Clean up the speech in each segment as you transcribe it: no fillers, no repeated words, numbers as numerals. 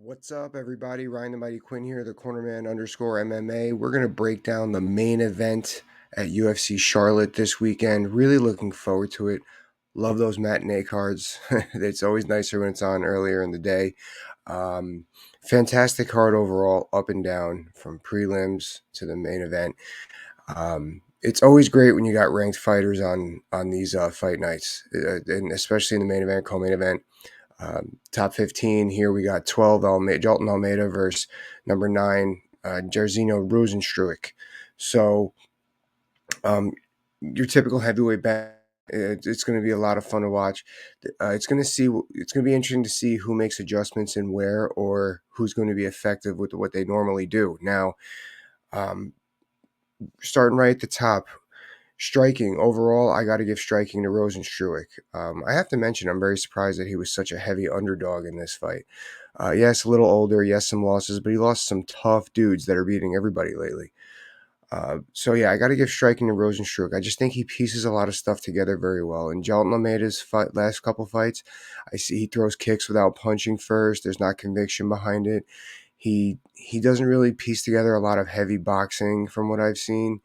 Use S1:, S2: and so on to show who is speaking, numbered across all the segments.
S1: What's up, everybody? Ryan the Mighty Quinn here, the Cornerman _MMA. We're going to break down the main event at UFC Charlotte this weekend. Really looking forward to it. Love those matinee cards. It's always nicer when it's on earlier in the day. Fantastic card overall, up and down, from prelims to the main event. It's always great when you got ranked fighters on these fight nights, and especially in the main event, co-main event. Top 15 here, we got 12 Jailton Almeida versus number 9 Jairzinho Rozenstruik. So your typical heavyweight battle. It's going to be a lot of fun to watch. It's going to be interesting to see who makes adjustments and where, or who's going to be effective with what they normally do. Now, starting right at the top, striking overall, I got to give striking to Rozenstruik. I have to mention, I'm very surprised that he was such a heavy underdog in this fight. Yes, a little older, yes, some losses, but he lost some tough dudes that are beating everybody lately. So yeah, I got to give striking to Rozenstruik. I just think he pieces a lot of stuff together very well. In Jailton Almeida's last couple fights, I see he throws kicks without punching first. There's not conviction behind it. He doesn't really piece together a lot of heavy boxing from what I've seen.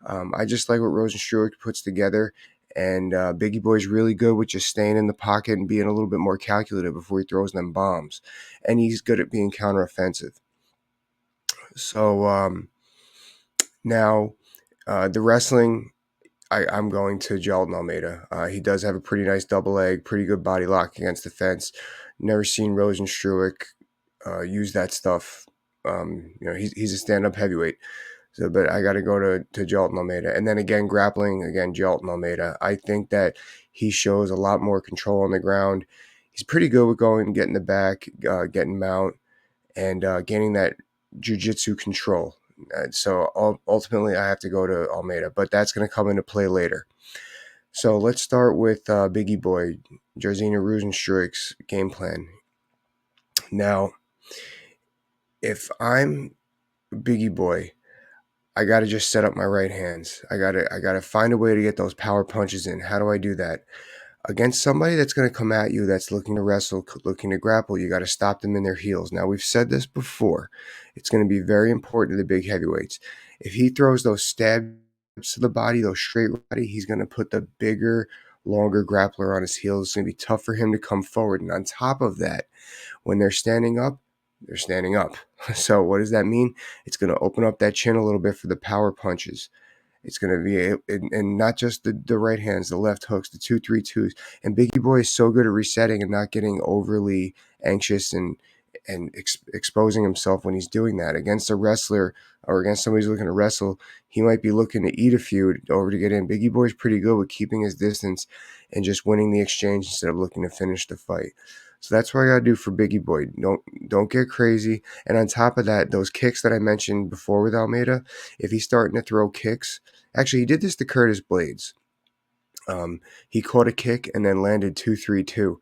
S1: I just like what Rozenstruik puts together, and Biggie Boy's really good with just staying in the pocket and being a little bit more calculative before he throws them bombs, and he's good at being counteroffensive. So now the wrestling, I'm going to Jailton Almeida. He does have a pretty nice double leg, pretty good body lock against the fence. Never seen Rozenstruik use that stuff. He's a stand-up heavyweight. So, but I got to go to Jailton Almeida. And then again, grappling, again, Jailton Almeida. I think that he shows a lot more control on the ground. He's pretty good with getting the back, getting mount, and gaining that jiu-jitsu control. So ultimately, I have to go to Almeida, but that's going to come into play later. So let's start with Biggie Boy, Jairzinho Rozenstruik's game plan. Now, if I'm Biggie Boy, I got to just set up my right hands. I got to find a way to get those power punches in. How do I do that? Against somebody that's going to come at you, that's looking to wrestle, looking to grapple, you got to stop them in their heels. Now, we've said this before. It's going to be very important to the big heavyweights. If he throws those stabs to the body, those straight body, he's going to put the bigger, longer grappler on his heels. It's going to be tough for him to come forward. And on top of that, when they're standing up, they're standing up. So what does that mean? It's going to open up that chin a little bit for the power punches. It's going to be, and not just the right hands, the left hooks, the 2-3-2s. And Biggie Boy is so good at resetting and not getting overly anxious and exposing himself when he's doing that. Against a wrestler or against somebody who's looking to wrestle, he might be looking to eat a few over to get in. Biggie Boy's pretty good with keeping his distance and just winning the exchange instead of looking to finish the fight. So that's what I got to do for Biggie Boy. Don't get crazy. And on top of that, those kicks that I mentioned before with Almeida, if he's starting to throw kicks, actually he did this to Curtis Blades. He caught a kick and then landed 2-3-2.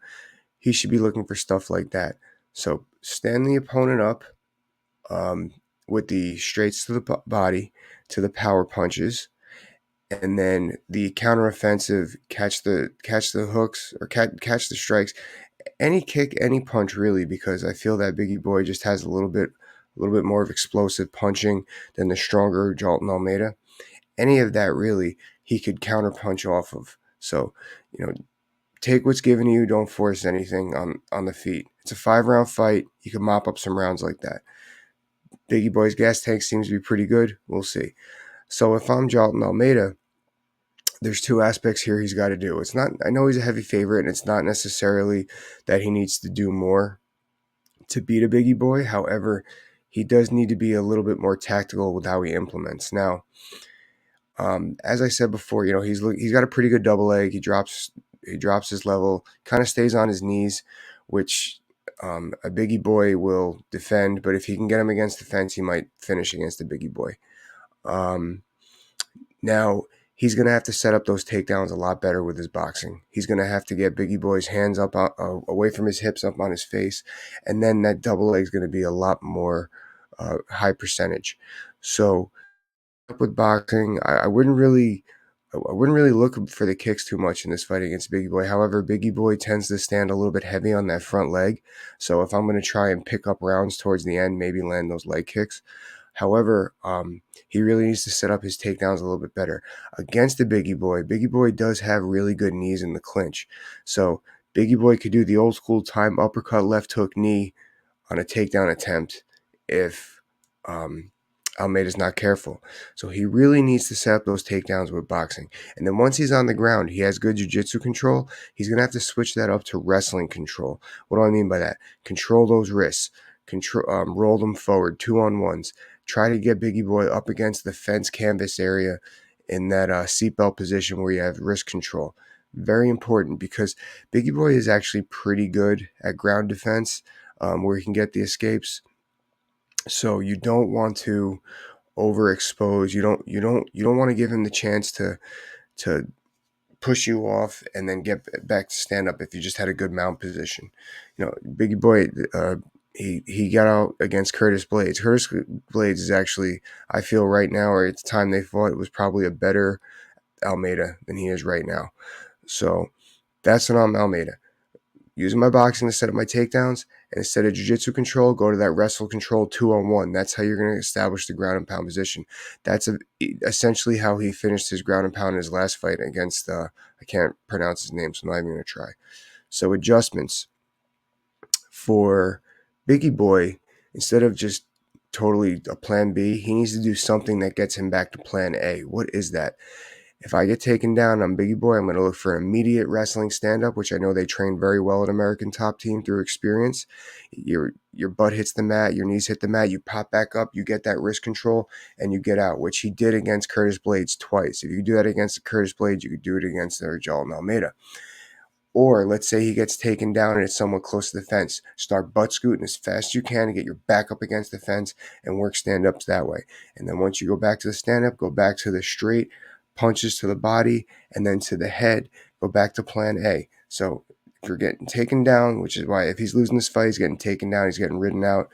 S1: He should be looking for stuff like that. So stand the opponent up with the straights to the body, to the power punches, and then the counteroffensive, catch the hooks or catch the strikes. Any kick, any punch, really, because I feel that Biggie Boy just has a little bit more of explosive punching than the stronger Jailton Almeida. Any of that, really, he could counter punch off of. So, take what's given you. Don't force anything on the feet. It's a 5-round fight. You can mop up some rounds like that. Biggie Boy's gas tank seems to be pretty good. We'll see. So if I'm Jailton Almeida, there's two aspects here he's got to do. It's not, I know he's a heavy favorite, and it's not necessarily that he needs to do more to beat a Biggie Boy. However, he does need to be a little bit more tactical with how he implements. Now, as I said before, he's got a pretty good double leg. He drops his level, kind of stays on his knees, which a Biggie Boy will defend. But if he can get him against the fence, he might finish against the Biggie Boy. Now, he's going to have to set up those takedowns a lot better with his boxing. He's going to have to get Biggie Boy's hands up away from his hips, up on his face, and then that double leg is going to be a lot more high percentage. So, with boxing, I wouldn't really I wouldn't really look for the kicks too much in this fight against Biggie Boy. However, Biggie Boy tends to stand a little bit heavy on that front leg. So if I'm going to try and pick up rounds towards the end, maybe land those leg kicks. However, he really needs to set up his takedowns a little bit better. Against the Biggie Boy does have really good knees in the clinch. So Biggie Boy could do the old school time uppercut, left hook, knee on a takedown attempt if Almeida's not careful. So he really needs to set up those takedowns with boxing. And then once he's on the ground, he has good jiu-jitsu control. He's going to have to switch that up to wrestling control. What do I mean by that? Control those wrists. Roll them forward, 2-on-1s. Try to get Biggie Boy up against the fence canvas area in that seatbelt position where you have wrist control. Very important because Biggie Boy is actually pretty good at ground defense, where he can get the escapes. So you don't want to overexpose. You don't want to give him the chance to push you off and then get back to stand up if you just had a good mount position. Biggie Boy, he got out against Curtis Blades. Curtis Blades is actually, I feel right now, or at the time they fought, it was probably a better Almeida than he is right now. So that's what I'm Almeida. Using my boxing to set up my takedowns, and instead of jiu-jitsu control, go to that wrestle control 2-on-1. That's how you're going to establish the ground and pound position. That's essentially how he finished his ground and pound in his last fight against, I can't pronounce his name, so I'm not even going to try. So adjustments for Biggie Boy, instead of just totally a plan B, he needs to do something that gets him back to plan A. What is that? If I get taken down on Biggie Boy, I'm going to look for immediate wrestling stand-up, which I know they train very well at American Top Team through experience. Your butt hits the mat, your knees hit the mat, you pop back up, you get that wrist control, and you get out, which he did against Curtis Blades twice. If you do that against Curtis Blades, you could do it against Jailton Almeida. Or let's say he gets taken down and it's somewhat close to the fence. Start butt scooting as fast as you can to get your back up against the fence and work stand-ups that way. And then once you go back to the stand-up, go back to the straight punches to the body and then to the head, go back to plan A. So if you're getting taken down, which is why if he's losing this fight, he's getting taken down, he's getting ridden out,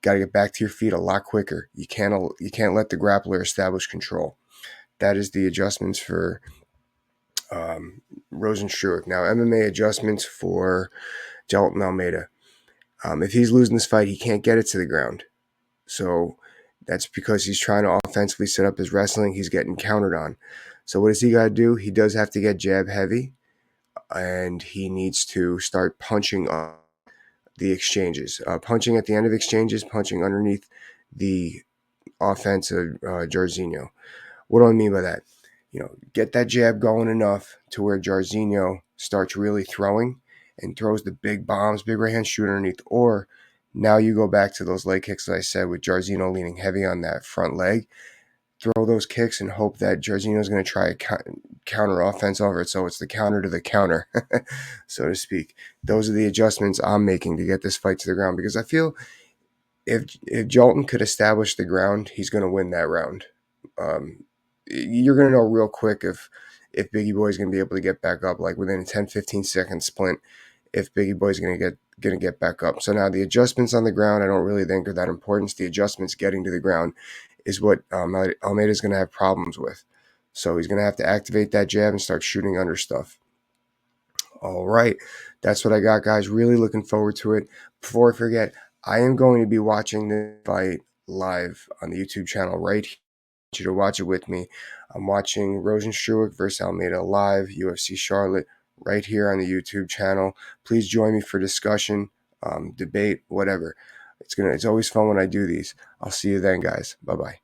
S1: got to get back to your feet a lot quicker. You can't let the grappler establish control. That is the adjustments for Rozenstruik. Now, MMA adjustments for Jailton Almeida. If he's losing this fight, he can't get it to the ground. So that's because he's trying to offensively set up his wrestling. He's getting countered on. So what does he got to do? He does have to get jab heavy, and he needs to start punching on the exchanges. Punching at the end of exchanges, punching underneath the offense of Jairzinho. What do I mean by that? Get that jab going enough to where Jairzinho starts really throwing and throws the big bombs, big right hand shoot underneath. Or now you go back to those leg kicks that I said with Jairzinho leaning heavy on that front leg. Throw those kicks and hope that Jairzinho is going to try a counter offense over it. So it's the counter to the counter, so to speak. Those are the adjustments I'm making to get this fight to the ground because I feel if Jailton could establish the ground, he's going to win that round. You're going to know real quick if Biggie Boy is going to be able to get back up, like within a 10-15 second sprint, if Biggie Boy is going to get back up. So now the adjustments on the ground, I don't really think are that important. The adjustments getting to the ground is what Almeida is going to have problems with. So he's going to have to activate that jab and start shooting under stuff. All right, that's what I got, guys. Really looking forward to it. Before I forget, I am going to be watching the fight live on the YouTube channel right here. I want you to watch it with me. I'm watching Rozenstruik versus Almeida live, UFC Charlotte, right here on the YouTube channel. Please join me for discussion, debate, whatever. It's always fun when I do these. I'll see you then, guys. Bye-bye.